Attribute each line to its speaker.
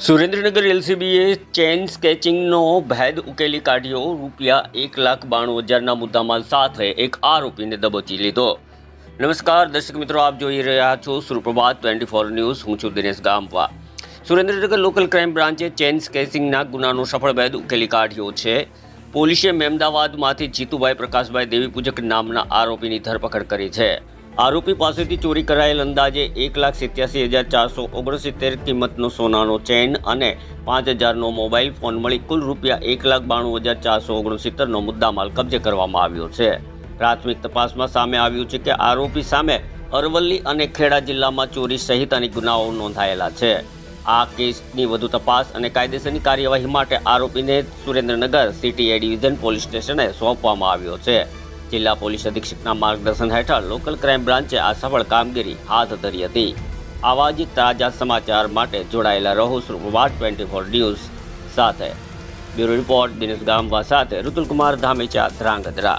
Speaker 1: Surendranagar એલસીબીએ chain સ્કેચિંગનો ભેદ ઉકેલી કાઢ્યો। ₹1,92,000ના મુદ્દામાલ સાથે એક આરોપીને દબોચી લીધો। નમસ્કાર દર્શક મિત્રો, આપ જોઈ રહ્યા છો સુપ્રભાત 24 ન્યૂઝ। હું છું Dinesh ગામવા। Surendranagar local crime બ્રાન્ચે chain સ્કેચિંગના ગુનાનો સફળ ભેદ ઉકેલી કાઢ્યો છે। પોલીસે મહેમદાવાદમાંથી જીતુભાઈ પ્રકાશભાઈ દેવીપૂજક નામના આરોપીની ધરપકડ કરી છે। આરોપી પાસેથી ચોરી કરાયેલ અંદાજે 1,87,469 કિંમતનો સોનાનો ચેઇન અને 5,000નો મોબાઈલ ફોન મળી કુલ ₹1,92,469નો મુદ્દામાલ કબજે કરવામાં આવ્યો છે। પ્રાથમિક તપાસમાં સામે આવ્યું છે કે આરોપી સામે અરવલ્લી અને ખેડા જિલ્લામાં ચોરી સહિતના ગુનાઓ નોંધાયેલા છે। આ કેસની વધુ તપાસ અને કાયદેસરની કાર્યવાહી માટે આરોપીને સુરેન્દ્રનગર સિટી એ ડિવિઝન પોલીસ સ્ટેશને સોંપવામાં આવ્યો છે। જિલ્લા પોલીસ અધિક્ષકના માર્ગદર્શન હેઠળ લોકલ ક્રાઇમ બ્રાન્ચે આ સફળ કામગીરી હાથ ધરી હતી। આવા જ તાજા સમાચાર માટે જોડાયેલા રહો સુપ્રભાત 24 ન્યૂઝ સાથે। બ્યુરો રિપોર્ટ દિનેશ ગામવા સાથે ઋતુલ કુમાર ધામેચા, ધ્રાંગધ્રા।